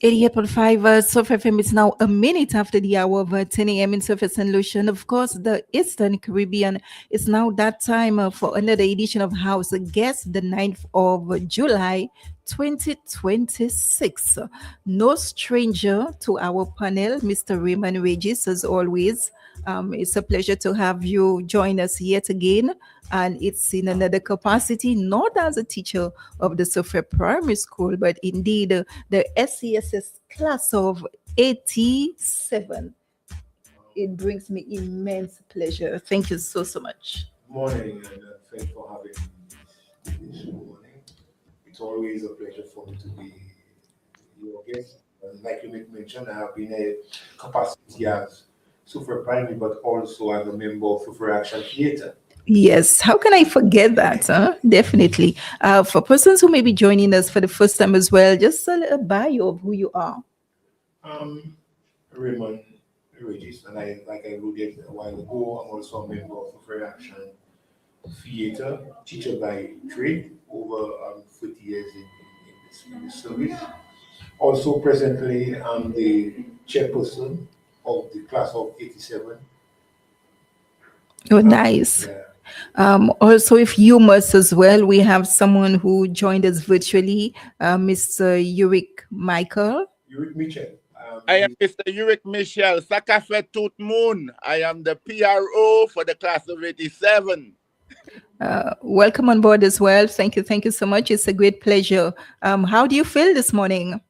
88.5 Soufriere FM is now a minute after the hour of 10 a.m. in Surface and Lucian. Of course, the Eastern Caribbean is now that time for another edition of House Guest, the 9th of July, 2026. No stranger to our panel, Mr. Raymond Regis, as always. It's a pleasure to have you join us yet again. And it's in another capacity, not as a teacher of the Soufriere Primary School, but indeed the SCSS class of 87. It brings me immense pleasure. Thank you so much. Morning, and thanks for having me this morning. It's always a pleasure for me to be your guest. And like you mentioned, I have been a capacity as Soufriere Primary, but also as a member of Soufriere Action Theatre. Yes, how can I forget that? Huh? Definitely. For persons who may be joining us for the first time as well, just a bio of who you are. Raymond, Regis, and like I alluded a while ago, I'm also a member of Soufriere Action Theatre, teacher by trade, over 30 years in this service. Also, presently, I'm the chairperson of the class of 87. Oh, nice. Yeah. Also, if you must as well, we have someone who joined us virtually, Mr. Uric Michael. Uric Mitchell. I am Mr. Uric Michel, Sakafe Tout Moon. I am the PRO for the class of 87. Welcome on board as well. Thank you so much. It's a great pleasure. How do you feel this morning?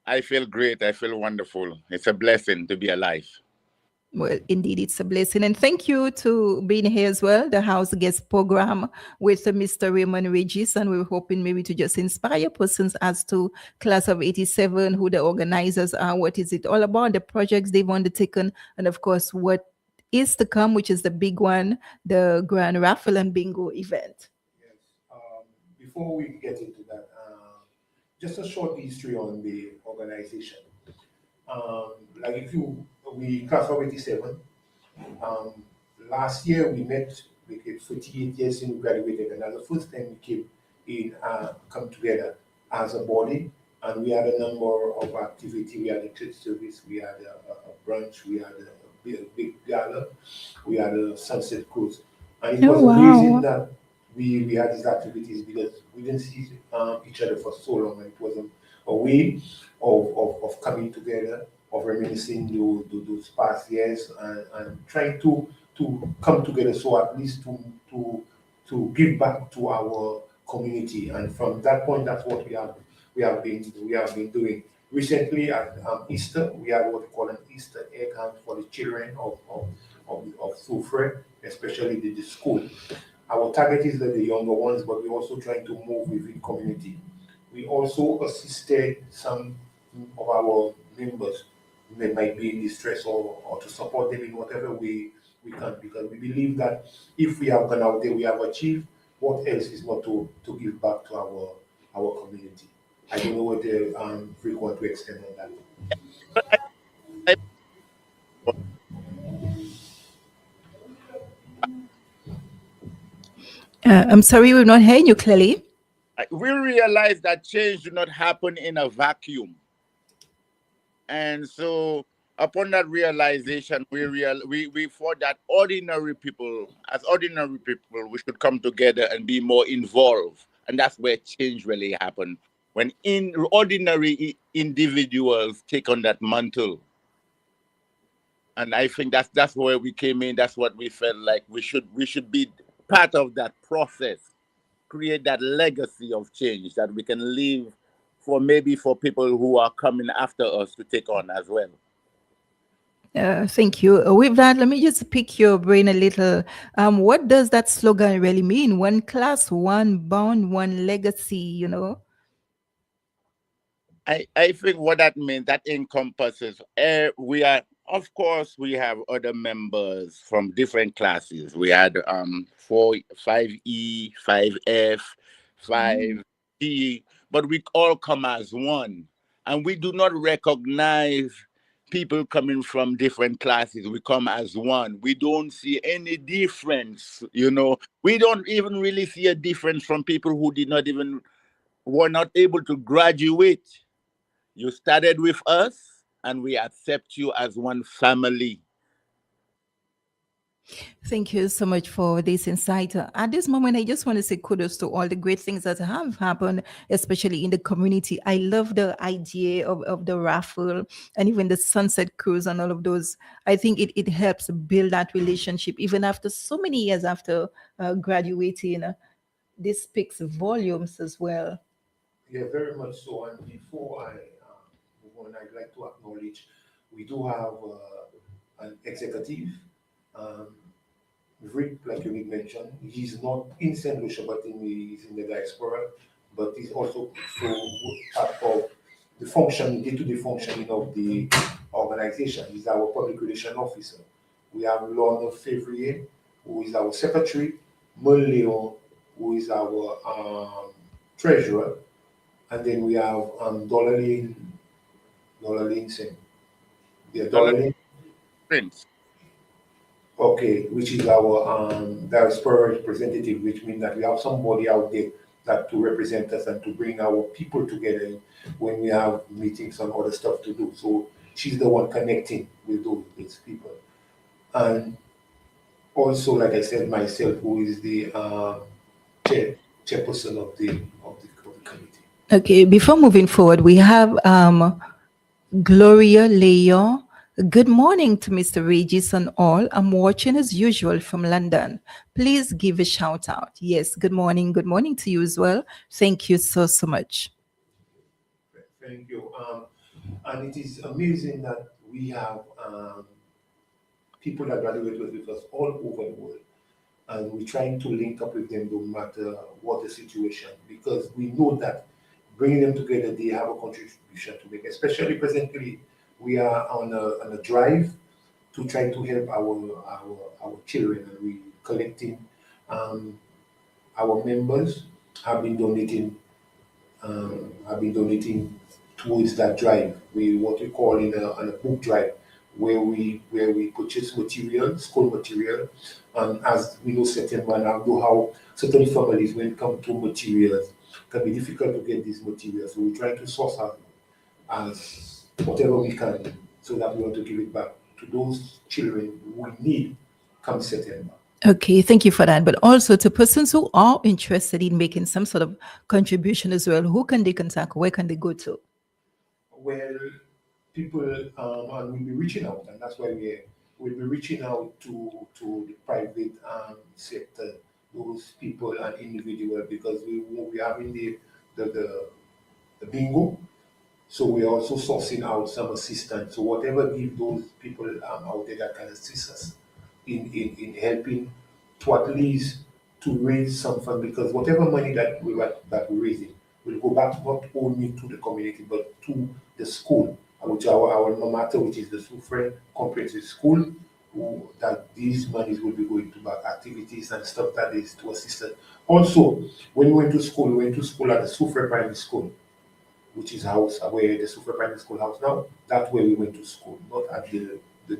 I feel great. I feel wonderful. It's a blessing to be alive. Well, indeed, it's a blessing. And thank you to being here as well, the House Guest program with Mr. Raymond Regis. And we're hoping maybe to just inspire persons as to class of 87, who the organizers are, what is it all about, the projects they've undertaken, and of course, what is to come, which is the big one, the Grand Raffle and Bingo event. Yes. Before we get into that, just a short history on the organization. Like if we class of 87. Last year we met, we did 48 years since we graduated, and that's the first time we came in, come together as a body, and we had a number of activity. We had a church service, we had a brunch, we had a big gala, we had a sunset cruise, and it was amazing that we had these activities because we didn't see each other for so long, and it was a way of coming together, of reminiscing those past years, and trying to come together, so at least to give back to our community. And from that point, that's what we have been doing. Recently at Easter, we had what we call an Easter egg hunt for the children of Soufriere, especially the school. Our target is the younger ones, but we're also trying to move within community. We also assisted some of our members who might be in distress, or to support them in whatever way we can, because we believe that if we have gone out there, we have achieved. What else is not to give back to our community? I don't know what Rick want to extend on that. I'm sorry, we're not hearing you clearly. We realize that change do not happen in a vacuum. And so upon that realization, we thought that ordinary people, we should come together and be more involved. And that's where change really happened. When ordinary individuals take on that mantle. And I think that's where we came in. That's what we felt like we should be part of that process, create that legacy of change that we can leave for people who are coming after us to take on as well. Thank you. With that, let me just pick your brain a little. What does that slogan really mean? One class, one bond, one legacy, you know? I think what that means, that encompasses, we have other members from different classes. We had 5E, 5F, 5G, but we all come as one. And we do not recognize people coming from different classes. We come as one. We don't see any difference, you know. We don't even really see a difference from people who were not able to graduate. You started with us, and we accept you as one family. Thank you so much for this insight. At this moment, I just want to say kudos to all the great things that have happened, especially in the community. I love the idea of the raffle and even the sunset cruise and all of those. I think it helps build that relationship even after so many years after graduating. This speaks volumes as well. Yeah, very much so. And before I move on, I'd like to acknowledge we do have an executive. Um, Rick, like you mentioned, he's not in St. Lucia, but he's in the diaspora, but he's also part of the function, day-to-day functioning of the organization. He's our public relation officer. We have Lorna Février, who is our secretary, Mol Leon, who is our treasurer, and then we have Dollar Lane Singh. Yeah, Dollar Dollar Lane. Prince. Okay, which is our diaspora representative, which means that we have somebody out there that to represent us and to bring our people together when we have meetings and other stuff to do. So she's the one connecting with those people. And also, like I said, myself, who is the chairperson of the committee. Okay, before moving forward, we have Gloria Leo. Good morning to Mr. Regis and all. I'm watching as usual from London. Please give a shout out. Yes, good morning. Good morning to you as well. Thank you so much. Thank you. And it is amazing that we have people that graduate with us all over the world. And we're trying to link up with them no matter what the situation, because we know that bringing them together, they have a contribution to make. Especially presently, we are on a drive to try to help our children, and we collecting. Um, our members have been donating towards that drive. We what we call in a book drive, where we purchase material, school material, and as we know, September now know how certain families, when it comes to materials, can be difficult to get these materials. So we try to source out as whatever we can, so that we want to give it back to those children who need come September. Okay, thank you for that. But also to persons who are interested in making some sort of contribution as well, who can they contact? Where can they go to? Well, people and we'll be reaching out, and that's why we'll be reaching out to the private sector, those people and individual, because we having the bingo, so we're also sourcing out some assistance. So whatever give those people out there that can assist us in helping to at least to raise some fund, because whatever money that we're raising will go back not only to the community but to the school, which our alma mater, which is the Soufriere Comprehensive School, that these monies will be going to back activities and stuff that is to assist us. Also, when we went to school at the Soufriere Primary School, which is house where the Soufriere Primary School house now. That's where we went to school, not at the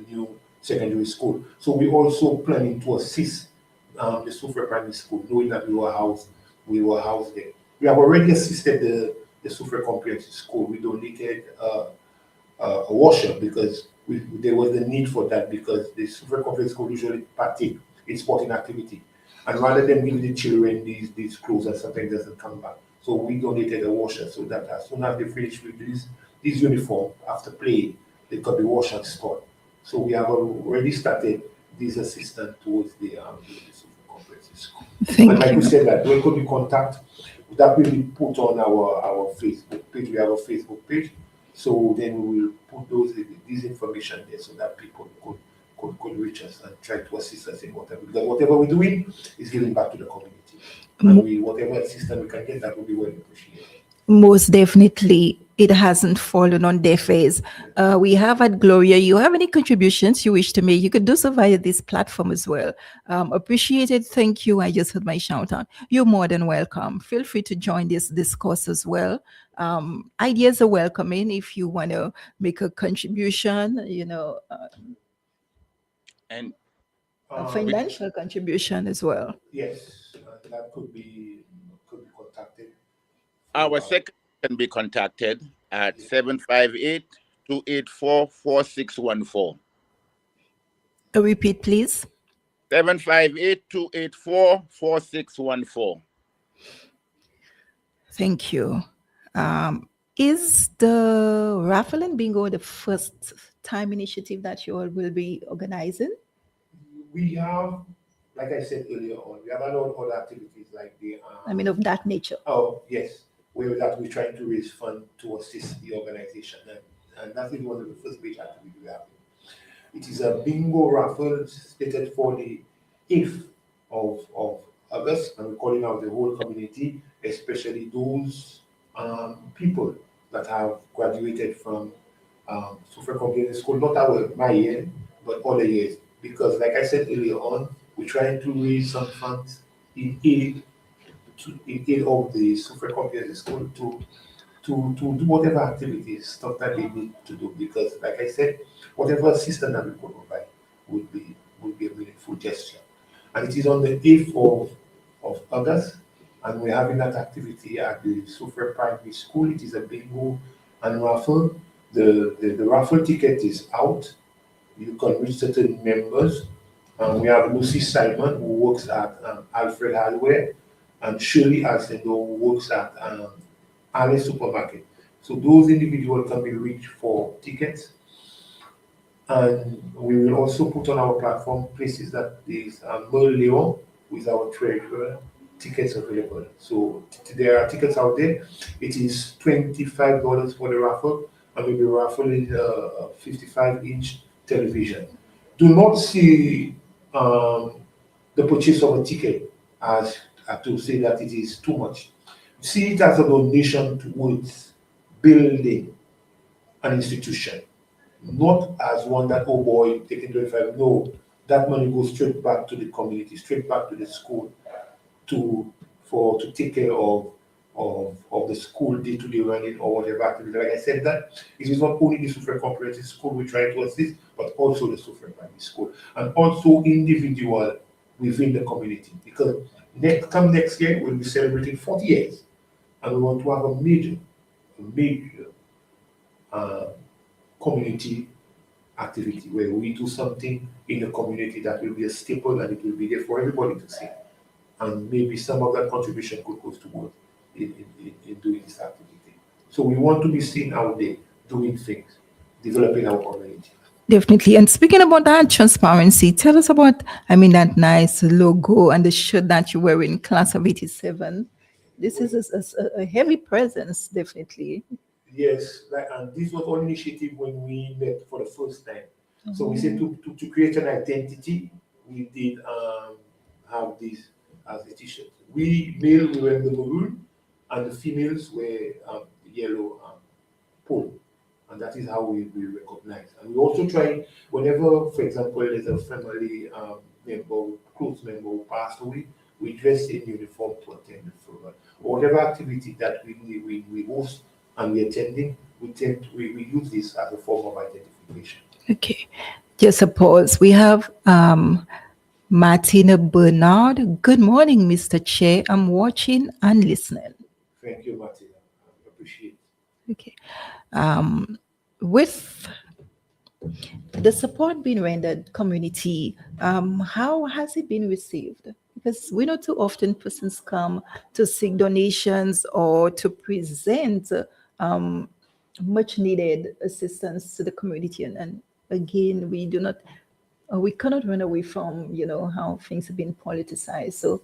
new secondary school. So we also planning to assist the Soufriere Primary School, knowing that we were housed there. We have already assisted the Soufriere Comprehensive School. We donated a washer because there was a need for that, because the Soufriere Comprehensive School usually partake in sporting activity. And rather than giving the children these clothes and something doesn't come back. So we donated a washer, so that as soon as they finish with this uniform after play, they could be washed and stored. So we have already started this assistance towards the Soufriere Comprehensive School. Thank And like you. we said, that where could we contact? That will be put on our Facebook page. We have a Facebook page, so then we will put this information there so that people could reach us and try to assist us in whatever. Because whatever we're doing is giving back to the community. And whatever assistance we can get, that will be well appreciated. Most definitely, it hasn't fallen on deaf ears. We have at Gloria, you have any contributions you wish to make, you could do so via this platform as well. Appreciated. Thank you. I just heard my shout out. You're more than welcome. Feel free to join this discourse as well. Ideas are welcome in if you want to make a contribution, And a we, financial contribution as well. Yes, that could be contacted. our secretary can be contacted. at 758-284-4614. Repeat, please. 758-284-4614. Thank you. Is the Raffle and Bingo the first time initiative that you all will be organizing? We have, like I said earlier on, we have a lot of other activities like the. I mean, of that nature. Oh yes, where that we're trying to raise funds to assist the organization, and that is one of the first big activities we have. It is a bingo raffle stated for the 8th of August, and we're calling out the whole community, especially those people that have graduated from Soufriere Community School, not my year, but other years. Because, like I said earlier on, we're trying to raise some funds in aid of the Soufriere Community School to do whatever activities, stuff that they need to do. Because, like I said, whatever assistance that we could provide would be a meaningful gesture. And it is on the 8th of August, and we're having that activity at the Soufriere Primary School. It is a bingo and raffle. The raffle ticket is out. You can reach certain members. We have Lucy Simon, who works at Alfred Hardware, and Shirley Alcendo, who works at Alice Supermarket. So those individuals can be reached for tickets. And we will also put on our platform places that is Merle Leon with our treasurer, tickets available. So there are tickets out there. It is $25 for the raffle, and we'll be raffling a 55-inch television. Do not see the purchase of a ticket as to say that it is too much. See it as a donation towards building an institution, not as one that, oh boy, taking 25. No, that money goes straight back to the community, straight back to the school to take care of the school day-to-day running or whatever activity. Like I said, that it is not only the Soufriere Comprehensive School we try to assist, but also the Soufriere Primary School, and also individual within the community. Because next year we'll be celebrating 40 years, and we want to have a major community activity where we do something in the community that will be a staple and it will be there for everybody to see. And maybe some of that contribution could go towards in doing this activity. So we want to be seen out there doing things, developing our community. Definitely. And speaking about that transparency, tell us about, I mean, that nice logo and the shirt that you wear in class of 87. This is a heavy presence, definitely. Yes, and this was our initiative when we met for the first time. So we said to create an identity, we did have this as a t-shirt. We were the maroon, and the females were yellow pole. And that is how we recognize. And we also try, whenever, for example, there's a family member, close member who passed away, we dress in uniform to attend the funeral. Whatever activity that we host and we're attending, we use this as a form of identification. Okay. Just a pause. We have Martina Bernard. Good morning, Mr. Chair. I'm watching and listening. Thank you, Martina. I appreciate it. Okay. With the support being rendered community, how has it been received? Because we know too often persons come to seek donations or to present much needed assistance to the community. And again, we cannot run away from, how things have been politicized. So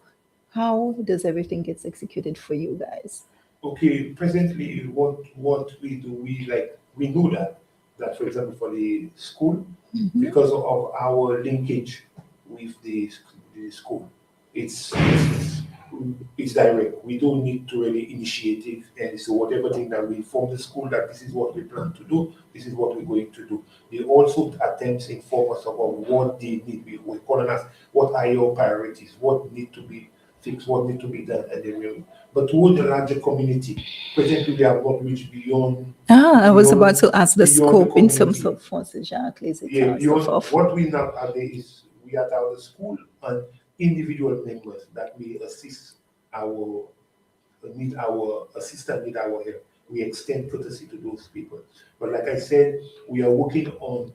how does everything get executed for you guys? Okay, presently what we do, we know that for example for the school, because of our linkage with the school, it's direct. We don't need to really initiate it, and so whatever thing that we inform the school that this is what we plan to do, this is what we're going to do. They also attempt to inform us about what they need. We're calling us, what are your priorities, what need to be fixed, what need to be done, and then but toward the larger community, presently we have not reached beyond. I was about to ask the scope in terms of funds, exactly. What we now are there is we are at the school and individual members that we assist our assistance, need our help. we extend courtesy to those people. But like I said, we are working on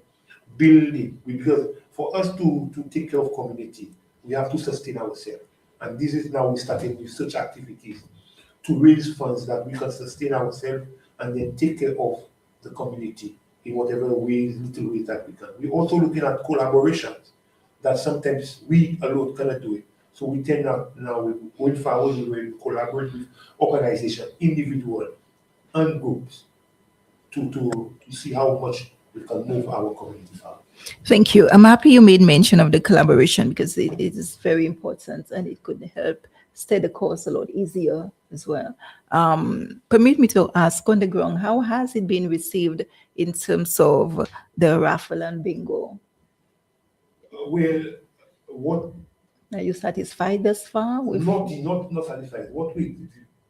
building, because for us to take care of community, we have to sustain ourselves. And this is now we started research activities to raise funds that we can sustain ourselves and then take care of the community in whatever ways, little ways that we can. We're also looking at collaborations that sometimes we alone cannot do it. So we tend now going forward, we will collaborate with organizations, individuals, and groups to see how much we can move our community forward. Thank you. I'm happy you made mention of the collaboration because it is very important and it could help stay the course a lot easier as well. Permit me to ask on the ground, how has it been received in terms of the raffle and bingo? Well, what Are you satisfied thus far? With not satisfied.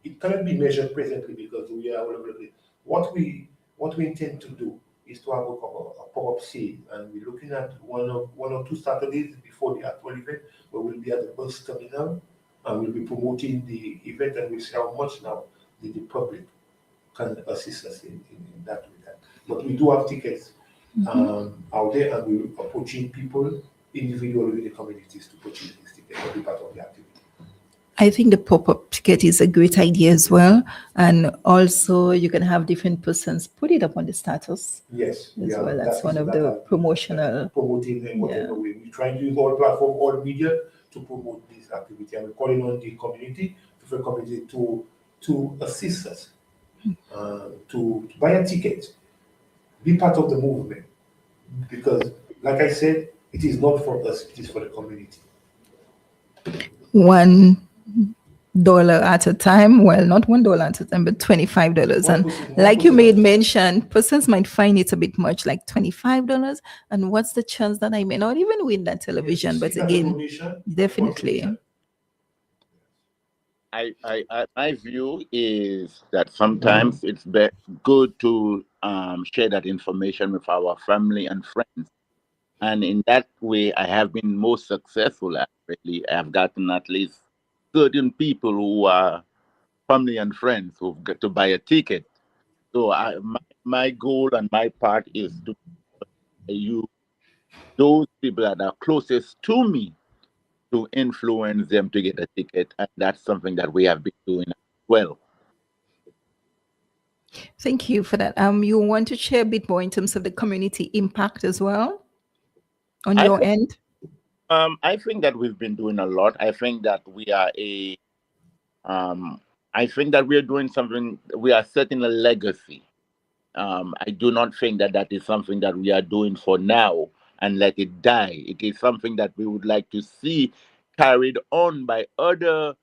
It cannot be measured presently because we are all over the place. What we intend to do is to have a pop-up sale, and we're looking at one or two Saturdays before the actual event, where we'll be at the bus terminal and we'll be promoting the event, and we'll see how much now the public can assist us in that with that. But we do have tickets out there, and we're approaching people individually in the communities to purchase these tickets or be part of the activity. I think the pop-up ticket is a great idea as well. And also you can have different persons put it up on the status. Yes. As well. That's one of the promotional. Promoting in whatever way. We try to use all platform, all media to promote this activity. And we're calling on the community, the community to assist us, to buy a ticket, be part of the movement. Because like I said, it is not for us, it is for the community. $1 at a time. Well, not $1 at a time, but $25. And like you made mention, persons might find it a bit much, like $25. And what's the chance that I may not even win that television? But again, definitely. My view is that sometimes it's good to share that information with our family and friends. And in that way, I have been most successful. Actually, I have gotten at least certain people who are family and friends who've got to buy a ticket. So my goal and my part is to use those people that are closest to me to influence them to get a ticket. And that's something that we have been doing well. Thank you for that. You want to share a bit more in terms of the community impact as well on your end? I think that we've been doing a lot. I think that we are I think that we are doing something. We are setting a legacy. I do not think that is something that we are doing for now and let it die. It is something that we would like to see carried on by other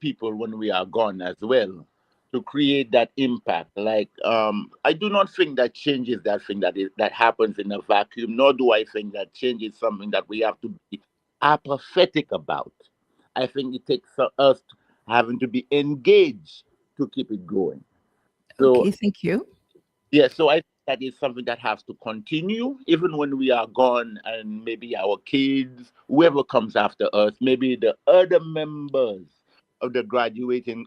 people when we are gone as well, to create that impact. Like I do not think that change is that thing that happens in a vacuum, nor do I think that change is something that we have to be apathetic about. I think it takes us having to be engaged to keep it going. So, okay, thank you. Yeah, so I think that is something that has to continue even when we are gone, and maybe our kids, whoever comes after us, maybe the other members of the graduating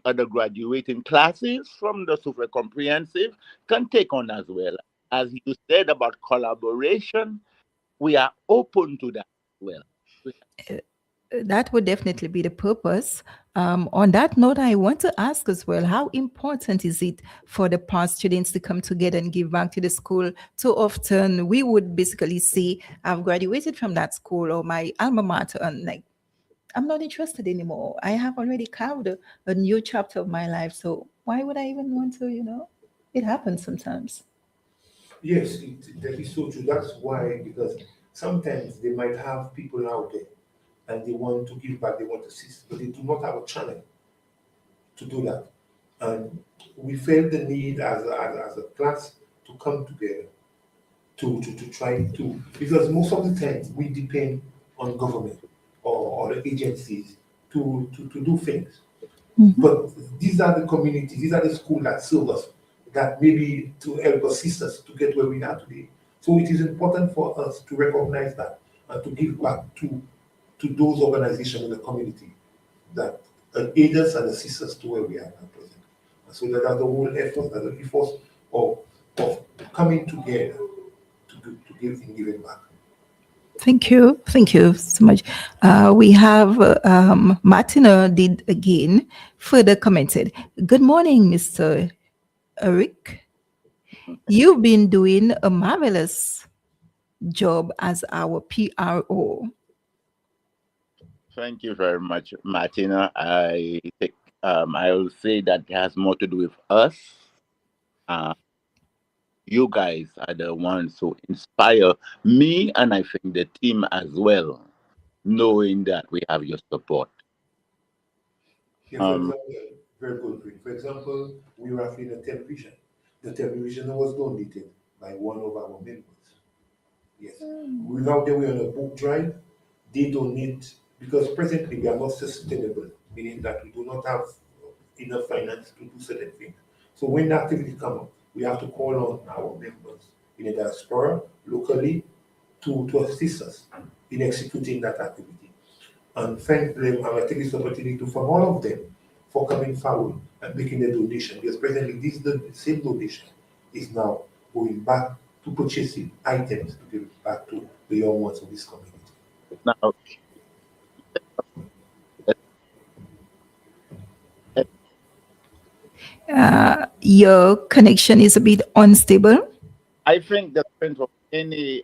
classes from the Soufriere Comprehensive can take on as well. As you said about collaboration, we are open to that as well. That would definitely be the purpose. On that note, I want to ask as well, how important is it for the past students to come together and give back to the school? Too often we would basically see, I've graduated from that school or my alma mater, and like, I'm not interested anymore. I have already carved a new chapter of my life. So why would I even want to, it happens sometimes. Yes, that is so true. That's why, because sometimes they might have people out there and they want to give back, they want to assist, but they do not have a channel to do that. And we felt the need as a class to come together to try to, because most of the time we depend on government or the agencies to do things. Mm-hmm. But these are the communities, these are the schools that serve us, that maybe to help assist us to get where we are today. So it is important for us to recognize that and to give back to those organizations in the community that aid us and assist us to where we are at present. So that the whole effort, that the effort of coming together to giving back. Thank you. Thank you so much. We have Martina did again further commented. Good morning, Mr. Eric. You've been doing a marvelous job as our PRO. Thank you very much, Martina. I think I will say that it has more to do with us. You guys are the ones who inspire me, and I think the team as well, knowing that we have your support. Yeah, for example, very good. For example, we were in a television. The television was donated by one of our members. Yes. Now that we're on a book drive, they donate because presently we are not sustainable, meaning that we do not have enough finance to do certain things. So when the activity comes up, we have to call on our members in the diaspora locally to assist us in executing that activity. And thank them, and I take this opportunity to thank all of them for coming forward and making the donation. Because presently this the same donation is now going back to purchasing items to give back to the young ones of this community. Now, Your connection is a bit unstable. I think the strength of any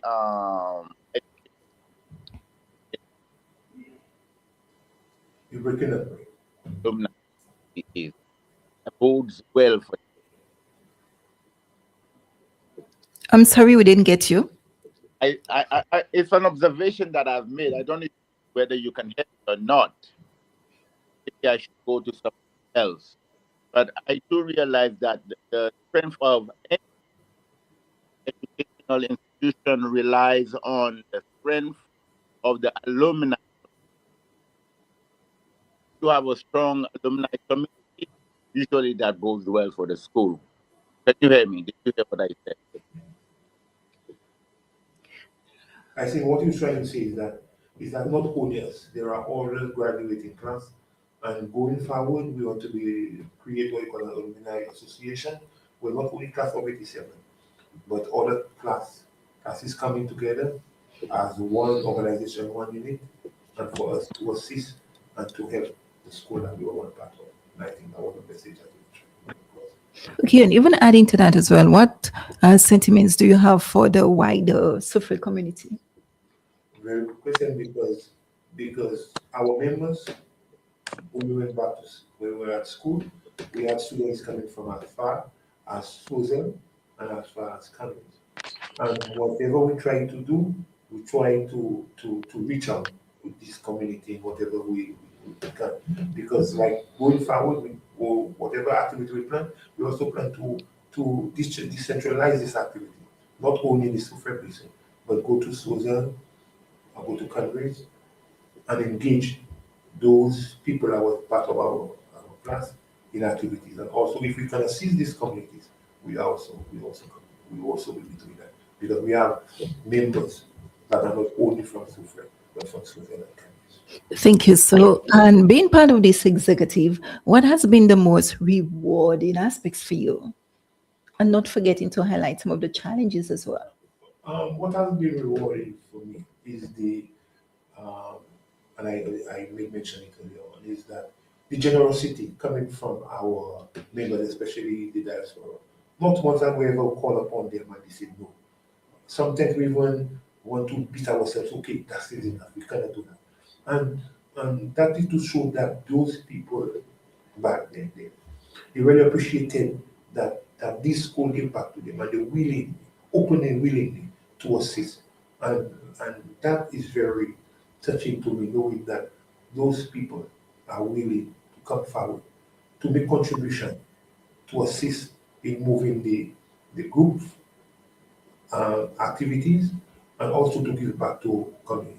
You're breaking up. alumni is bodes well for. I'm sorry we didn't get you. It's an observation that I've made. I don't know whether you can hear it or not. Maybe I should go to something else. But I do realize that the strength of any educational institution relies on the strength of the alumni. You have a strong alumni community, usually that bodes well for the school. Can you hear me? Did you hear what I said? I think what you're trying to say is that not only us, there are other graduating class, and going forward, we want to create what you call an alumni association, where not only class of 87, but other classes coming together as one organization, one unit, and for us to assist and to help the school that we are one part of. And I think that was the message that we Okay, and even adding to that as well, what sentiments do you have for the wider Soufriere community? very good question because our members, when we went back to when we were at school, we had students coming from as far as Susan and as far as Cameroon. And whatever we try to do, we try to reach out to this community in whatever we can. Because like going forward, or whatever activity we plan, we also plan to decentralize this activity, not only in the Soufriere basin, but go to Susan, or go to countries and engage those people that were part of our class in activities. And also, if we can assist these communities, we also will be doing that because we have members that are not only from Soufriere but from Switzerland countries. Thank you. So, and being part of this executive, what has been the most rewarding aspects for you? And not forgetting to highlight some of the challenges as well. What has been rewarding for me is um, and I made mention it earlier on, is that the generosity coming from our members, especially the diaspora. Not once have we ever call upon them and they say no. Sometimes we even want to beat ourselves, okay, that's it enough, we cannot do that. And that is to show that those people back then, they really appreciated that this school gave back to them and they willing, open and willingly to assist. And that is very touching to me, knowing that those people are willing to come forward to make contribution to assist in moving the group activities and also to give back to communities.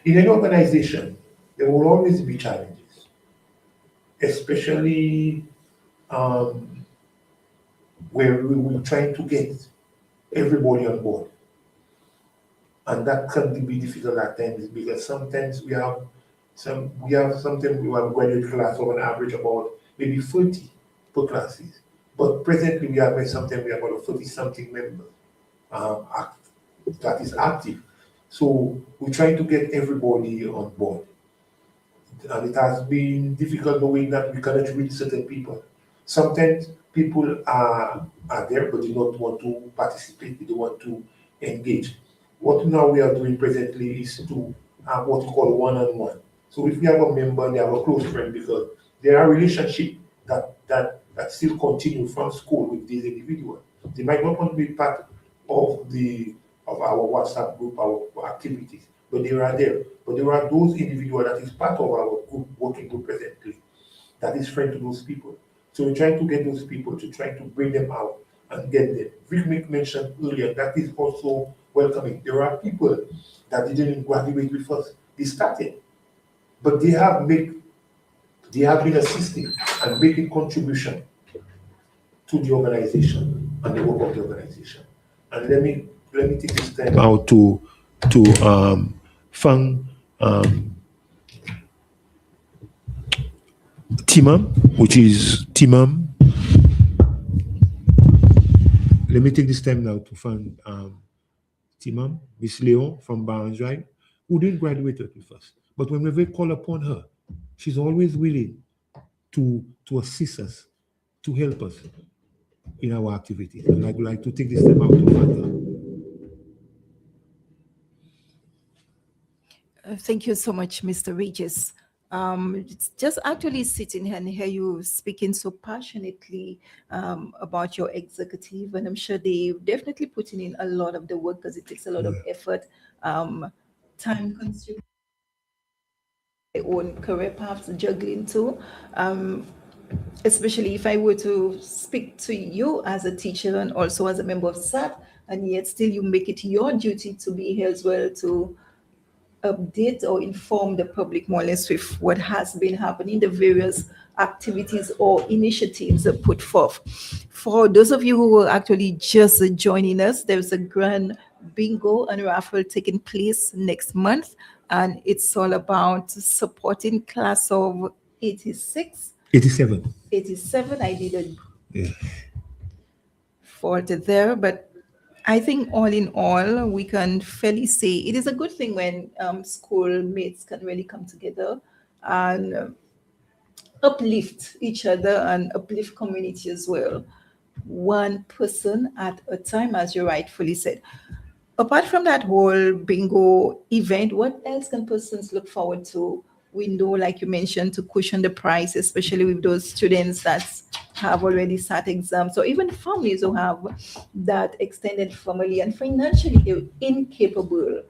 In any organization, there will always be challenges, especially um, where we will try to get everybody on board. And that can be difficult at times because sometimes sometimes we have a graduate class of an average about maybe 40. per classes. But presently we have something we have about 30-something members that is active. So we're trying to get everybody on board. And it has been difficult knowing that we cannot reach certain people. Sometimes people are there but they don't want to participate, they don't want to engage. What now we are doing presently is to have what we call one-on-one. So if we have a member, they have a close friend because there are relationships that still continue from school with these individuals. They might not want to be part of the of our WhatsApp group, our activities, but they are there. But there are those individuals that is part of our group, working group presently, that is friend to those people. So we're trying to get those people to try to bring them out and get them. Rick mentioned earlier that is also welcoming. There are people that didn't graduate with us. They started, but they have been assisting and making contribution to the organization and the work of the organization. And let me take this time out to thank Timam, which is Timam. Let me take this time now to thank Timam, Miss Leon from Barnes Drive, who didn't graduate with us. But when we call upon her, she's always willing to assist us, to help us in our activities. And I would like to take this time out to thank her. Thank you so much, Mr. Regis. It's just actually sitting here and hear you speaking so passionately about your executive, and I'm sure they're definitely putting in a lot of the work because it takes a lot of effort, time consuming, their own career paths, juggling too. Especially if I were to speak to you as a teacher and also as a member of SAT, and yet still you make it your duty to be here as well to update or inform the public more or less with what has been happening, the various activities or initiatives put forth. For those of you who are actually just joining us, there's a grand bingo and raffle taking place next month, and it's all about supporting class of 86. 87. 87. I did a fault there, but I think all in all, we can fairly say it is a good thing when schoolmates can really come together and uplift each other and uplift community as well. One person at a time, as you rightfully said. Apart from that whole bingo event, what else can persons look forward to? Window, like you mentioned, to cushion the price, especially with those students that have already sat exams, or even families who have that extended family and financially incapable.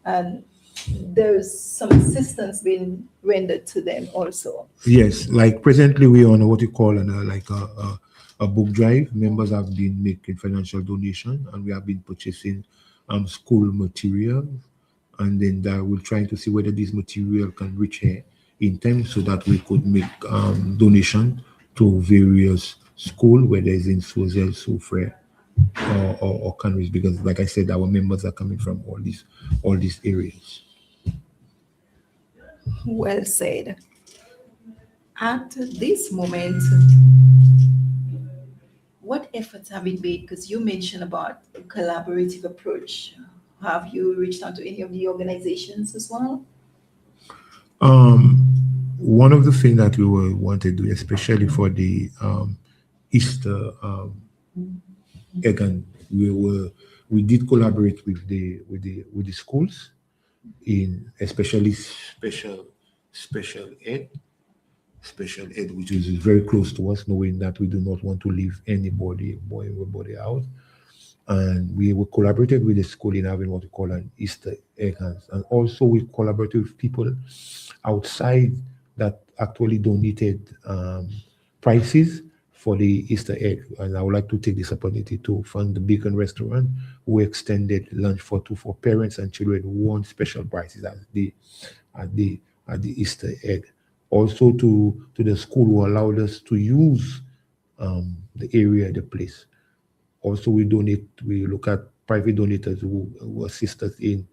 And there's some assistance being rendered to them also. Yes, like presently we're on what you call a book drive. Members have been making financial donation, and we have been purchasing school material, and then we're trying to see whether this material can reach here in time so that we could make donation to various school, whether it's in Soufriere or countries, because like I said, our members are coming from all these areas. Well said. At this moment, what efforts have been made? Because you mentioned about a collaborative approach. Have you reached out to any of the organizations as well? One of the things that we want to do, especially for the Easter egg, and we did collaborate with the schools in especially special ed, which is very close to us, knowing that we do not want to leave anybody out. And we collaborated with the school in having what we call an Easter egg hunt. And also we collaborated with people outside that actually donated prices for the Easter egg. And I would like to take this opportunity to thank the Beacon Restaurant, who extended lunch for parents and children who want special prices at the Easter egg. Also to the school who allowed us to use the area, the place. Also, we look at private donors who assist us in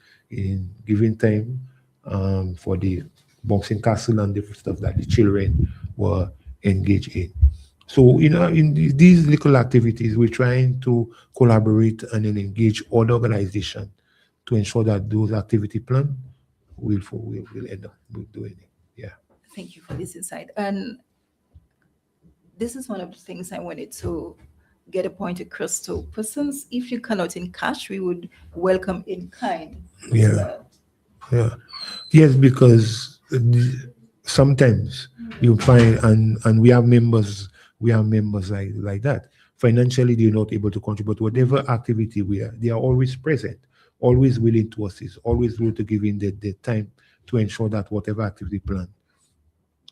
giving time for the boxing castle and different stuff that the children were engaged in. So these little activities, we're trying to collaborate and then engage other organizations to ensure that those activity plan will end up with doing it. Yeah. Thank you for this insight. And this is one of the things I wanted to get a point across to persons. If you cannot in cash, we would welcome in kind as Yeah. well. Yeah. Yes, because sometimes you find and we have members like that. Financially, they're not able to contribute. Whatever activity they are always present, always willing to assist, always willing to give in the time to ensure that whatever activity plan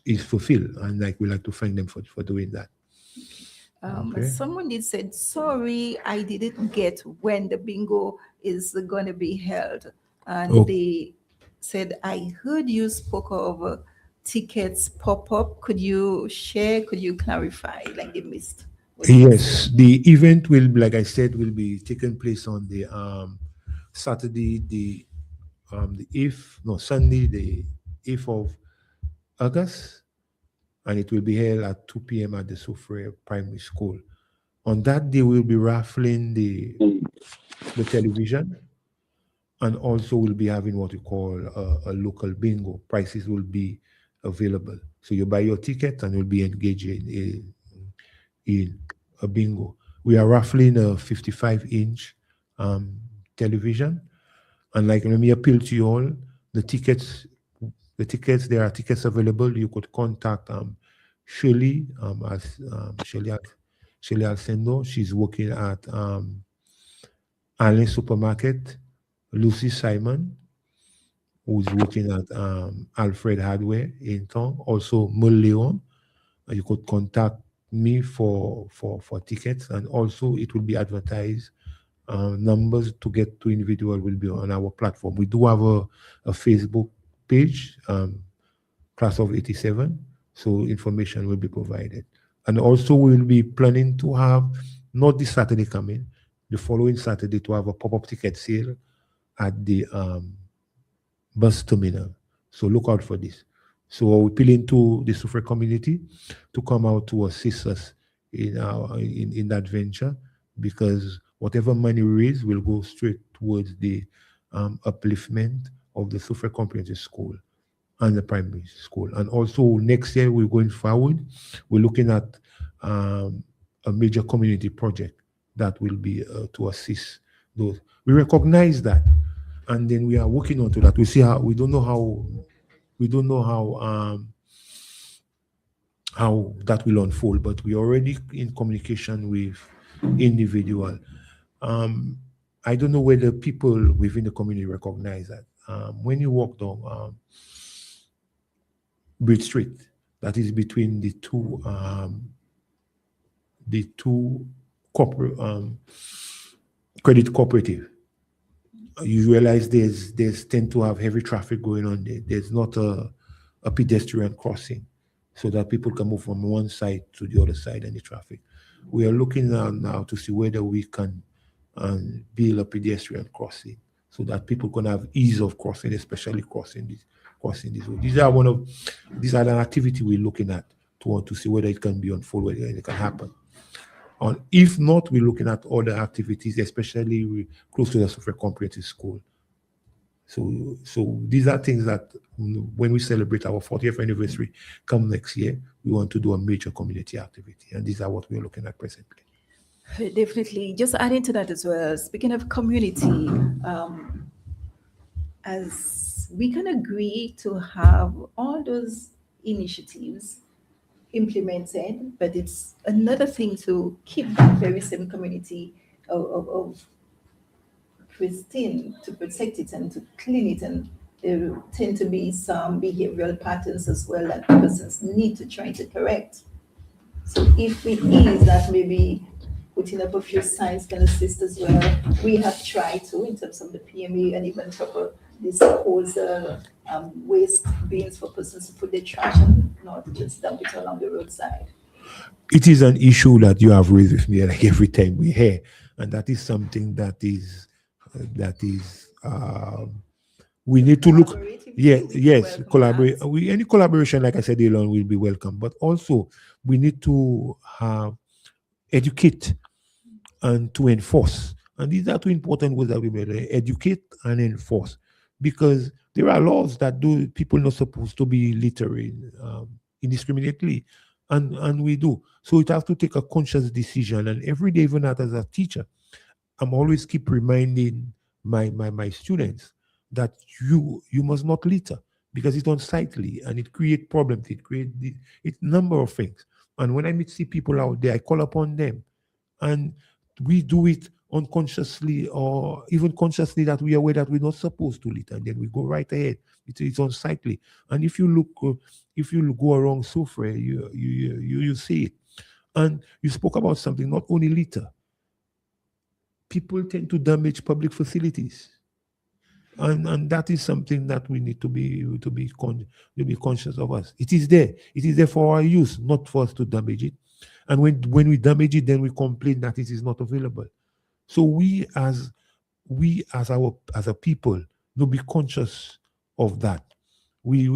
is fulfilled. And like we like to thank them for doing that. Okay. Someone did said, sorry, I didn't get when the bingo is going to be held. And Oh. they said, I heard you spoke of tickets pop up. Could you share? Could you clarify? Like they missed. what you Yes, the event will, like I said, will be taking place on the Saturday, the 8th, no, Sunday, the 8th of August, and it will be held at 2 p.m. at the Soufriere Primary School. On that day, we'll be raffling the television, and also we'll be having what we call a local bingo. Prices will be available. So you buy your ticket and you'll be engaging in a bingo. We are raffling a 55-inch television. And like, let me appeal to you all, the tickets, there are tickets available. You could contact Shirley, Shirley Alcendo. She's working at Allen Supermarket. Lucy Simon, who's working at Alfred Hardware in town. Also, Mul Leon. You could contact me for tickets, and also it will be advertised. Numbers to get to individual will be on our platform. We do have a Facebook page, Class of 87, so information will be provided. And also we will be planning to have, not this Saturday coming, the following Saturday, to have a pop-up ticket sale at the bus terminal. So look out for this. So we're appealing to the Soufriere community to come out to assist us in that venture, because whatever money we raise will go straight towards the upliftment of the Soufriere Comprehensive School and the primary school. And also next year, we're going forward, we're looking at a major community project that will be to assist those. We recognize that, and then we are working on to that. We see how, we don't know how that will unfold, but we're already in communication with individual. I don't know whether people within the community recognize that. When you walk down Bridge Street, that is between the two corporate credit cooperative, you realize there's tend to have heavy traffic going on there. There's not a pedestrian crossing so that people can move from one side to the other side and the traffic. We are looking now to see whether we can build a pedestrian crossing so that people can have ease of crossing, especially crossing this road. These are the activity we're looking at to see whether it can be unfolded, whether it can happen. If not, we're looking at other activities, especially close to the Soufriere Comprehensive School. So these are things that when we celebrate our 40th anniversary come next year, we want to do a major community activity, and these are what we're looking at presently. Definitely. Just adding to that as well, speaking of community, as we can agree to have all those initiatives implemented, but it's another thing to keep that very same community of pristine, to protect it and to clean it. And there tend to be some behavioral patterns as well that persons need to try to correct. So if it is that maybe putting up a few signs can assist as well, we have tried to in terms of the PME and even proper disposal waste bins for persons to put their trash and not just dump it along the roadside. It is an issue that you have raised with me like every time we hear, and that is something that is we need to look. Collaborative Yeah, too, we do yes, welcome collaborate. that. We, any collaboration, like I said earlier on, will be welcome. But also, we need to educate and to enforce. And these are two important words that we made: educate and enforce, because there are laws that do people not supposed to be literate indiscriminately, and we do. So it has to take a conscious decision. And every day, even as a teacher, I'm always keep reminding my students that you must not litter, because it's unsightly and it create problems. It create it number of things. And when I meet see people out there, I call upon them, and we do it unconsciously or even consciously, that we are aware that we're not supposed to litter, and then we go right ahead. It's unsightly. And if you go around Soufriere, you see it. And you spoke about something, not only litter. People tend to damage public facilities, and that is something that we need to be conscious of. Us, it is there for our use, not for us to damage it. And when we damage it, then we complain that it is not available. So we as a people, no, be conscious of that. We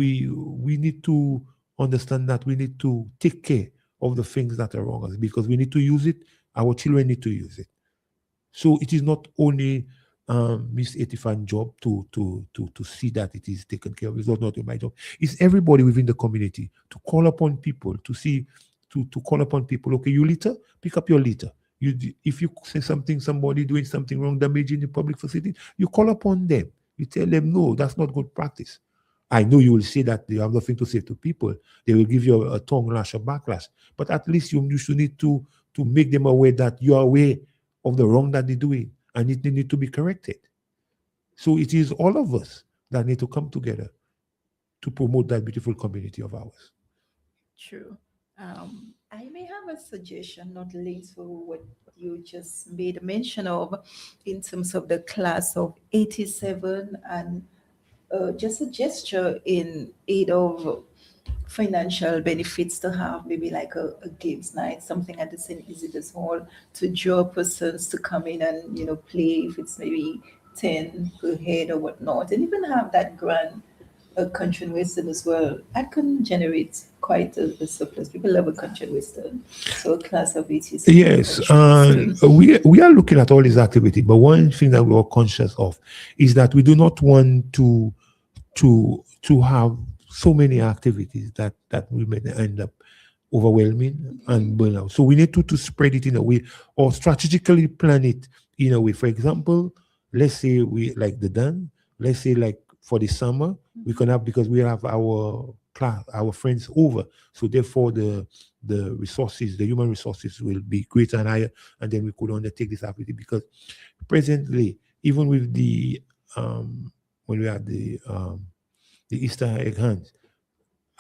need to understand that we need to take care of the things that are wrong us, because we need to use it. Our children need to use it. So it is not only Miss Etifan's job to see that it is taken care of. It's not my job. It's everybody within the community to call upon people to see, to call upon people. Okay, you litter, pick up your litter. If you say something, somebody doing something wrong, damaging the public facility, you call upon them. You tell them, no, that's not good practice. I know you will say that you have nothing to say to people. They will give you a tongue lash, a backlash. But at least you should need to make them aware that you are aware of the wrong that they're doing, and it need to be corrected. So it is all of us that need to come together to promote that beautiful community of ours. True. I may have a suggestion, not linked to what you just made mention of, in terms of the class of 87, and just a gesture in aid of financial benefits, to have maybe like a games night, something at the St. Isidore's Hall, to draw persons to come in and, play, if it's maybe 10 per head or whatnot, and even have that grand a country and western as well. That can generate quite a surplus. People love a country and western. So a class of 87 Yes, country and western. we are looking at all these activity, but one thing that we are conscious of is that we do not want to have so many activities that we may end up overwhelming and burn out. So we need to spread it in a way, or strategically plan it in a way. For example, let's say we like the done. Let's say like for the summer we can have, because we have our class, our friends over. So therefore the resources, the human resources will be greater and higher, and then we could undertake this activity. Because presently, even with the when we had the Easter egg hunt,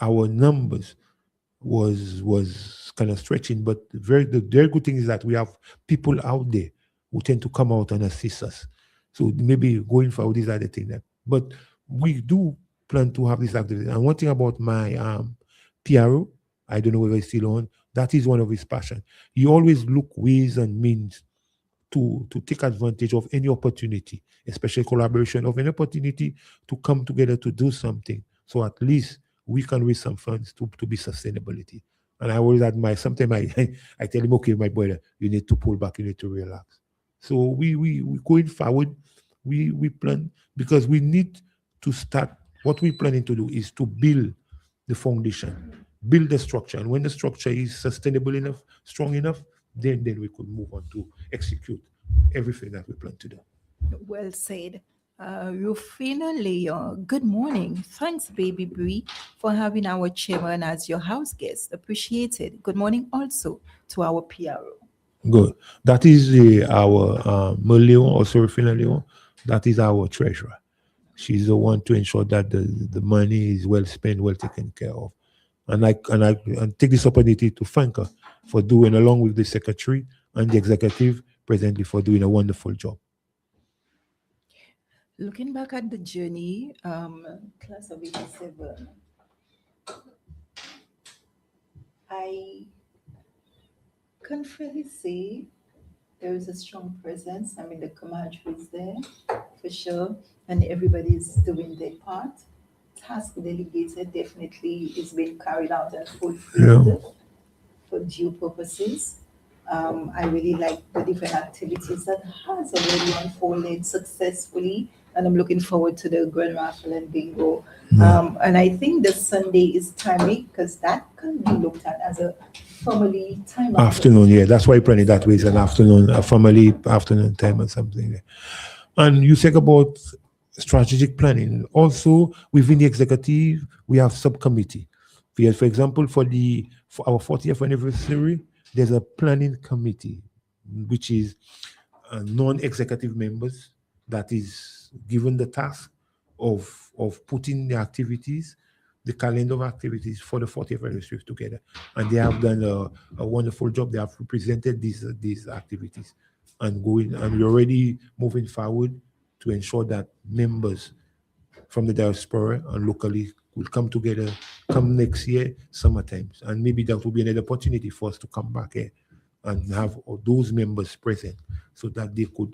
our numbers was kind of stretching. But the very good thing is that we have people out there who tend to come out and assist us. So maybe going for these other things. But we do plan to have this activity. And one thing about my PRO, I don't know whether he's still on, that is one of his passion. He always look ways and means to take advantage of any opportunity, especially collaboration, of any opportunity to come together to do something. So at least we can raise some funds to be sustainability. And I always admire, sometimes I tell him, okay, my brother, you need to pull back, you need to relax. So we going forward, we plan, because we need to start. What we're planning to do is to build the foundation, build the structure. And when the structure is sustainable enough, strong enough, then we could move on to execute everything that we plan to do. Well said. Rufina Leon, good morning. Thanks, Baby Bree, for having our chairman as your house guest. Appreciated. Good morning also to our PRO. Good. That is our Leon, also Rufina Leon. That is our treasurer. She's the one to ensure that the money is well spent, well taken care of. And I take this opportunity to thank her for doing, along with the secretary and the executive presently, for doing a wonderful job. Looking back at the journey, class of 87, I can fairly say there is a strong presence. I mean, the commander is there for sure, and everybody's doing their part. Task delegated definitely is being carried out and fulfilled for due purposes. I really like the different activities that has already unfolded successfully, and I'm looking forward to the Grand Raffle and Bingo. And I think the Sunday is timely because that can be looked at as a family time. Afternoon, yeah. That's why I plan it that way. It's an afternoon, a family afternoon time or something. And you talk about strategic planning. Also, within the executive, we have subcommittee. For example, for our 40th anniversary, there's a planning committee, which is non-executive members that is given the task of putting the activities, the calendar of activities for the 40th anniversary together. And they have done a wonderful job. They have represented these activities and we're already moving forward to ensure that members from the diaspora and locally will come together come next year, summertime. And maybe that will be another opportunity for us to come back here and have those members present so that they could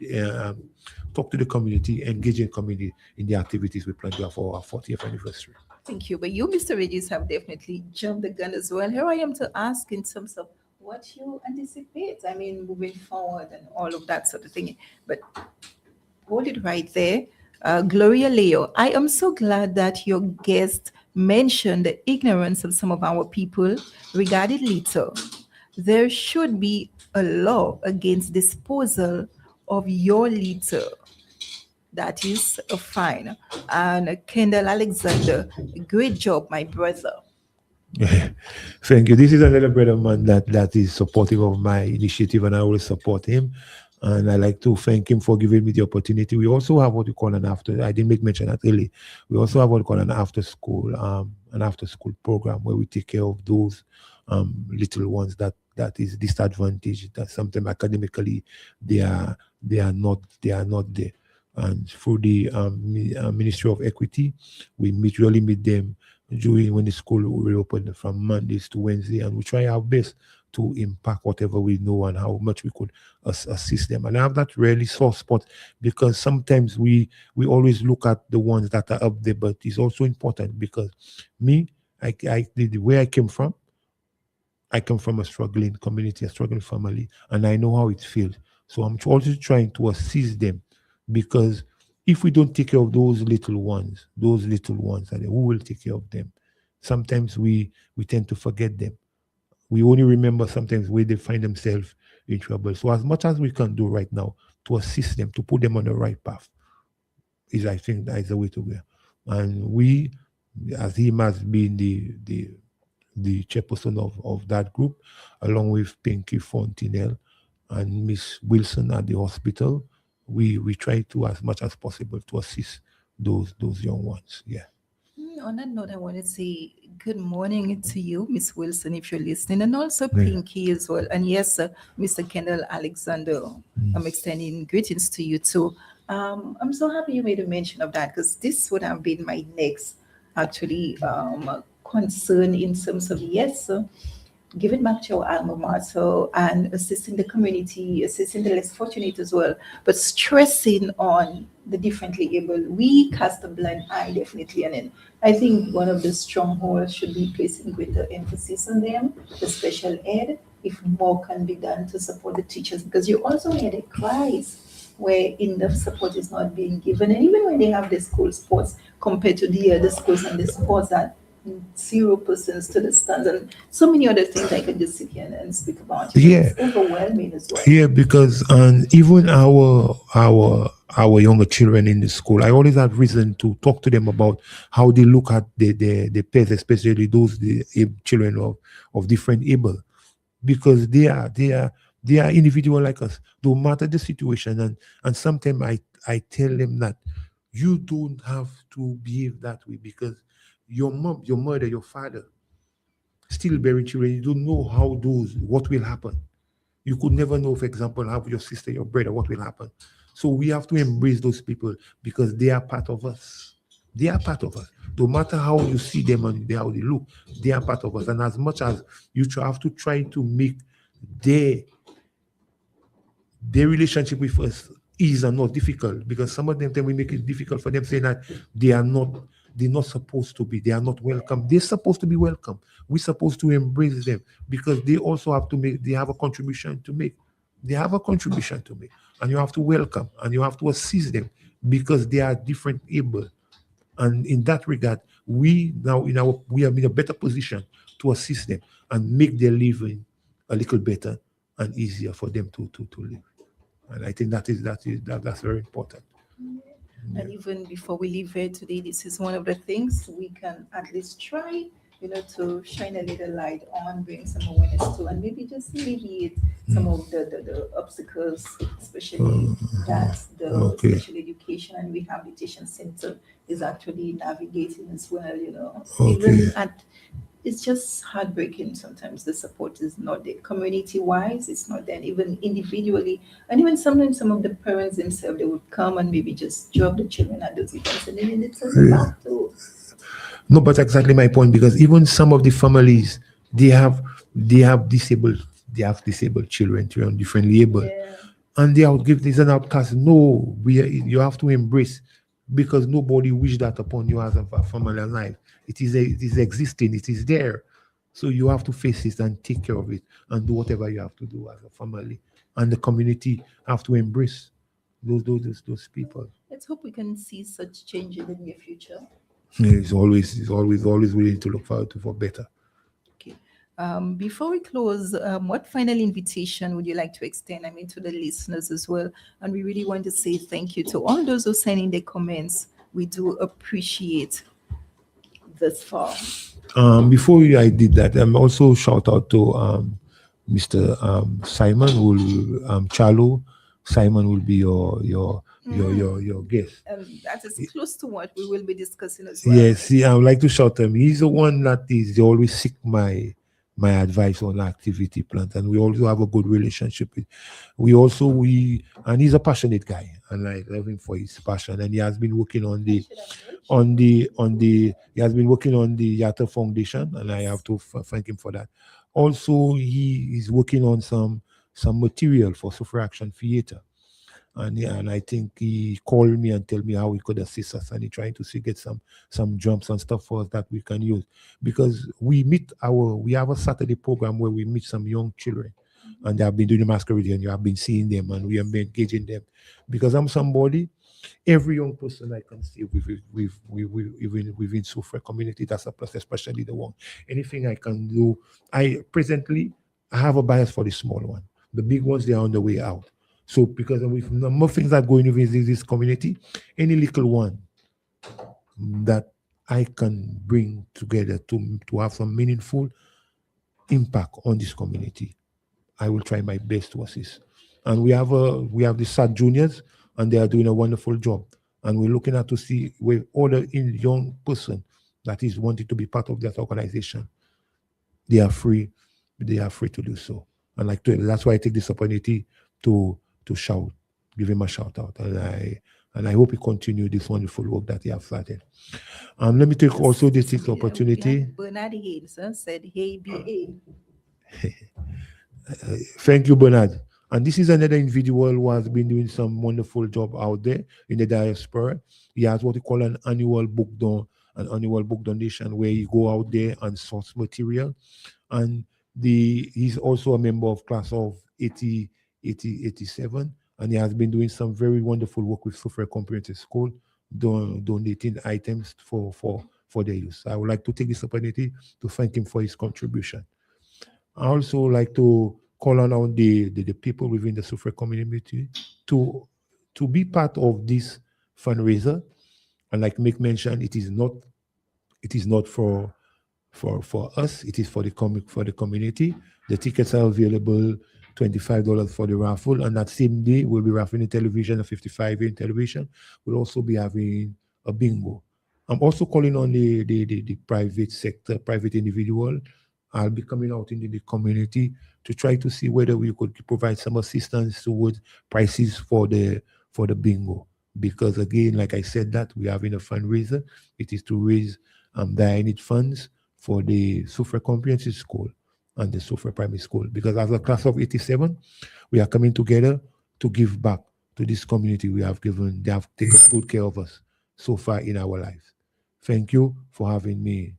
talk to the community, engage in community in the activities we plan to have for our 40th anniversary. Thank you. But you, Mr. Regis, have definitely jumped the gun as well. Here I am to ask in terms of what you anticipate. I mean, moving forward and all of that sort of thing. But hold it right there. Gloria Leo, I am so glad that your guest mentioned the ignorance of some of our people regarding litter. There should be a law against disposal of your litter. That is a fine. And Kendall Alexander, great job, my brother. Thank you. This is another brother man that is supportive of my initiative, and I always support him. And I like to thank him for giving me the opportunity. We also have what we call an after. I didn't make mention that early. We also have what we call an after school program where we take care of those little ones that is disadvantaged. That sometimes academically they are not there. And through the Ministry of Equity, we usually meet them during when the school will reopen from Mondays to Wednesday, and we try our best to impact whatever we know and how much we could assist them. And I have that really soft spot because sometimes we always look at the ones that are up there, but it's also important because the way I came from a struggling community, a struggling family, and I know how it feels. So I'm also trying to assist them because if we don't take care of those little ones, and who will take care of them? Sometimes we tend to forget them. We only remember sometimes where they find themselves in trouble. So as much as we can do right now to assist them, to put them on the right path, I think that is the way to go. And we, as him has been the chairperson of that group, along with Pinky Fontinel and Miss Wilson at the hospital, we try to, as much as possible, to assist those young ones. Yeah. On that note, I want to say good morning to you, Miss Wilson, if you're listening, and also Pinky as well. And yes, Mr. Kendall Alexander, I'm extending greetings to you too. I'm so happy you made a mention of that because this would have been my next actually concern in terms of giving back to our alma mater and assisting the community, assisting the less fortunate as well, but stressing on the differently able. We cast a blind eye, definitely, and then I think one of the strongholds should be placing greater emphasis on them, the special ed, if more can be done to support the teachers, because you also hear the cries where enough support is not being given, and even when they have the school sports compared to the other schools and the sports that 0% to the stands, and so many other things I can just sit here and speak about. It's overwhelming as well. Yeah, because even our younger children in the school, I always have reason to talk to them about how they look at the pets, especially those children of different able, because they are individual like us, no matter the situation. And sometimes I tell them that you don't have to behave that way because your mom, your mother, your father, still bearing children, you don't know what will happen. You could never know, for example, how your sister, your brother, what will happen. So we have to embrace those people because they are part of us. They are part of us. No matter how you see them and how they look, they are part of us. And as much as you have to try to make their their relationship with us is and not difficult, because some of them then we make it difficult for them, saying that they're not supposed to be, they are not welcome. They're supposed to be welcome. We're supposed to embrace them, because they also have to make, they have a contribution to make. They have a contribution to make, and you have to welcome and you have to assist them, because they are different able. And in that regard, we now we are in a better position to assist them and make their living a little better and easier for them to live. And I think that's very important. And even before we leave here today, this is one of the things we can at least try, to shine a little light on, bring some awareness to, and maybe just alleviate some of the obstacles, especially that the Okay. special education and rehabilitation center is actually navigating as well, Okay. Even at it's just heartbreaking sometimes the support is not there community wise, it's not there even individually, and even sometimes some of the parents themselves, they would come and maybe just drop the children at those events and then it's a back to No, but exactly my point, because even some of the families, they have disabled children differently able, yeah. and they are give this an outcast. No, you have to embrace, because nobody wish that upon you as a family alive. It is existing, it is there. So you have to face it and take care of it and do whatever you have to do as a family. And the community have to embrace those people. Let's hope we can see such change in the near future. He's always willing to look forward to for better. Okay. Before we close, what final invitation would you like to extend, to the listeners as well? And we really want to say thank you to all those who send in their comments. We do appreciate this far. Before I did that, also shout out to Mr. Simon, Chalo. Simon will be your guest. That is close to what we will be discussing as well. Yes, I would like to shout him. He's the one that is, they always seek my advice on activity plans, and we also have a good relationship. And he's a passionate guy, and I love him for his passion. And he has been working on the Yatta Foundation, and I have to thank him for that. Also, he is working on some material for Soufriere Action Theatre. And I think he called me and tell me how he could assist us, and he trying to get some jumps and stuff for us that we can use, because we have a Saturday program where we meet some young children, and they have been doing the masquerade, and you have been seeing them, and we have been engaging them, because I'm somebody. Every young person I can see within Soufriere community, that's a plus, especially the one. Anything I can do, I have a bias for the small one. The big ones, they are on the way out. So because with more things that are going within this community, any little one that I can bring together to have some meaningful impact on this community, I will try my best to assist. And we have the SAT juniors, and they are doing a wonderful job. And we're looking at to see where all the young person that is wanting to be part of that organization, they are free to do so. And that's why I take this opportunity to give him a shout out, and I hope he continue this wonderful work that he has started. Let me take also this opportunity. Bernard Hayes said, "Hey, BA." Thank you, Bernard. And this is another individual who has been doing some wonderful job out there in the diaspora. He has what we call an annual book donation, where he go out there and source material, and he's also a member of class of 87, and he has been doing some very wonderful work with Soufriere Comprehensive School, donating items for their use. I would like to take this opportunity to thank him for his contribution. I also like to call on the people within the Soufriere community to be part of this fundraiser, and like make mention, it is not for us, it is for the community. The tickets are available $25 for the raffle, and that same day we'll be raffling television, a 55-inch television. We'll also be having a bingo. I'm also calling on the private sector, private individual. I'll be coming out into the community to try to see whether we could provide some assistance towards prices for the bingo. Because again, like I said, that we are having a fundraiser. It is to raise need funds for the Soufriere Comprehensive School and the Soufriere Primary School. Because as a class of 87, we are coming together to give back to this community we have given. They have taken good care of us so far in our lives. Thank you for having me,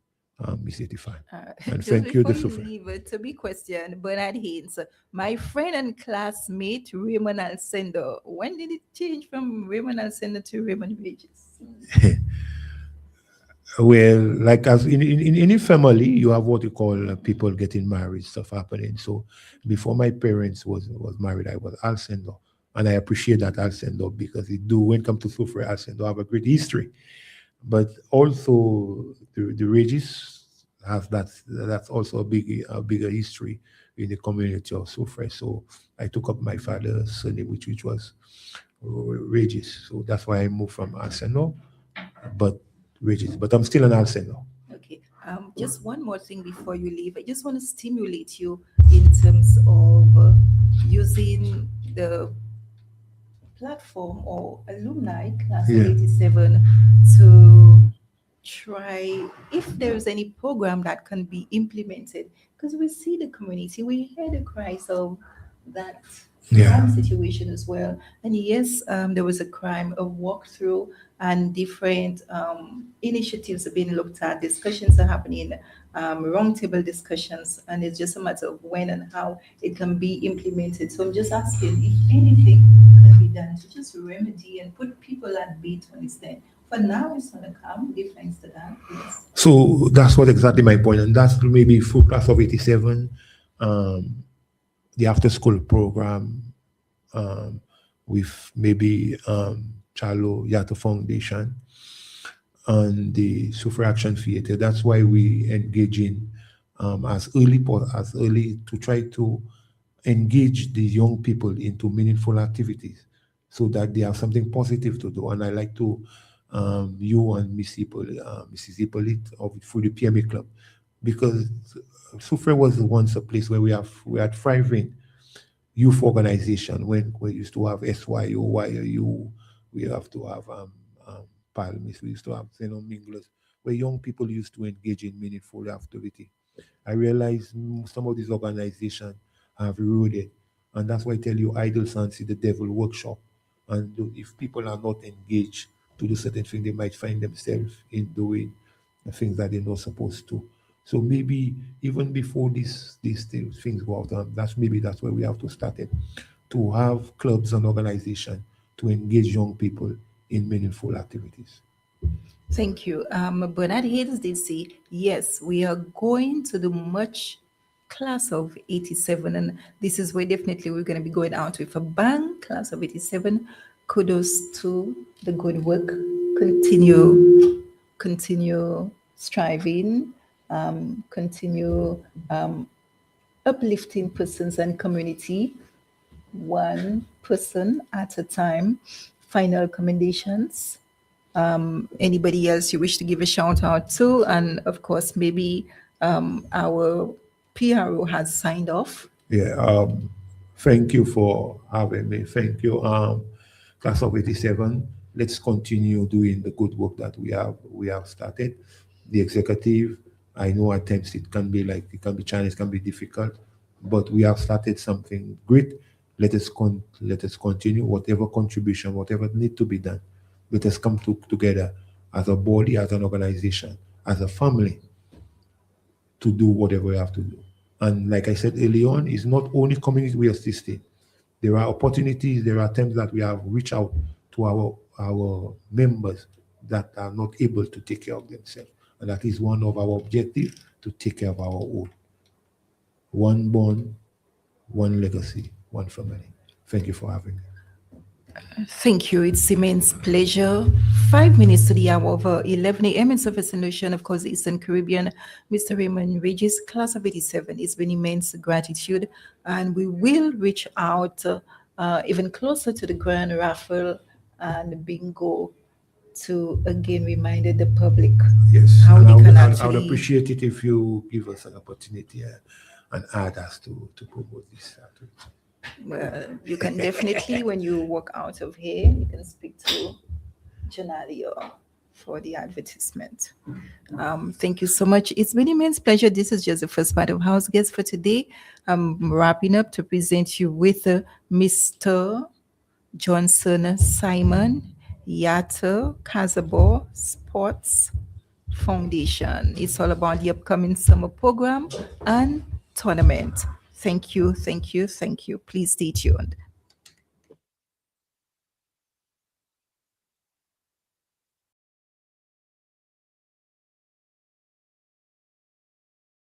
Miss 85. And Just thank you, before the you Soufriere. leave, to be questioned, Bernard Haynes, my friend and classmate Raymond Alcindor. When did it change from Raymond Alcindor to Raymond Regis? Well, like as in any family, you have what you call people getting married, stuff happening. So before my parents was married, I was Alcindor. And I appreciate that Alcindor because it do, when it comes to Soufriere, Alcindor have a great history. But also the Regis has that's also a bigger history in the community of Soufriere. So I took up my father's surname, which was Regis. So that's why I moved from Alcindor, but Regis. But I'm still an Alcindor. Okay. Just one more thing before you leave. I just want to stimulate you in terms of using the platform or alumni class of Yeah. 87 to try if there's any program that can be implemented because we see the community, we hear the cries of that Yeah. crime situation as well. And yes, there was a crime, a walkthrough, and different initiatives are being looked at. Discussions are happening, roundtable discussions, and it's just a matter of when and how it can be implemented. So I'm just asking if anything can be done to just remedy and put people at bay to understand. For now, it's going to come. Give thanks to that. Yes. So that's what exactly my point, and that's maybe full class of 87, the after school program, um, with maybe Charlo Yato Foundation and the Super Action Theater. That's why we engage in as early to try to engage the young people into meaningful activities so that they have something positive to do. And I like to you and Mrs. Hippolyte of for the PMA Club because Soufriere was once a place where we had thriving youth organization when we used to have SYO, YU, we have to have Palmis, we used to have Minglers, where young people used to engage in meaningful activity. I realize some of these organizations have eroded, and that's why I tell you, idle sons is the devil workshop. And if people are not engaged to do certain things, they might find themselves in doing the things that they're not supposed to. So maybe even before these things go out, that's where we have to start it, to have clubs and organizations to engage young people in meaningful activities. Thank you. Bernard Hayes did say, yes, we are going to the much class of 87. And this is where definitely we're going to be going out with a bang, class of 87. Kudos to the good work. Continue striving, continue uplifting persons and community, one person at a time. Final commendations. Anybody else you wish to give a shout out to? And of course, maybe our PRO has signed off. Yeah. Thank you for having me. Thank you, class of 87. Let's continue doing the good work that we have started. The executive, I know at times it can be challenging, it can be difficult, but we have started something great. Let us continue whatever contribution, whatever need to be done. Let us come together as a body, as an organization, as a family to do whatever we have to do. And like I said early on, it's not only community we are assisting. There are opportunities, there are times that we have reached out to our members that are not able to take care of themselves. And that is one of our objectives, to take care of our own. One bond, one legacy, one family. Thank you for having me. Thank you. It's immense pleasure. 5 minutes to the hour of 11 a.m. in Surface Solution, of course, Eastern Caribbean. Mr. Raymond Regis, class of 87. It's been immense gratitude. And we will reach out even closer to the Grand Raffle and Bingo to again remind the public Yes, how and they can I would actually. appreciate it if you give us an opportunity and add us to promote this. Well, you can definitely, when you walk out of here, you can speak to Janalia for the advertisement. Thank you so much. It's been immense pleasure. This is just the first part of House Guests for today. I'm wrapping up to present you with Mr. Johnson Simon, Yato Casabo Sports Foundation. It's all about the upcoming summer program and tournament. Thank you, thank you, thank you. Please stay tuned.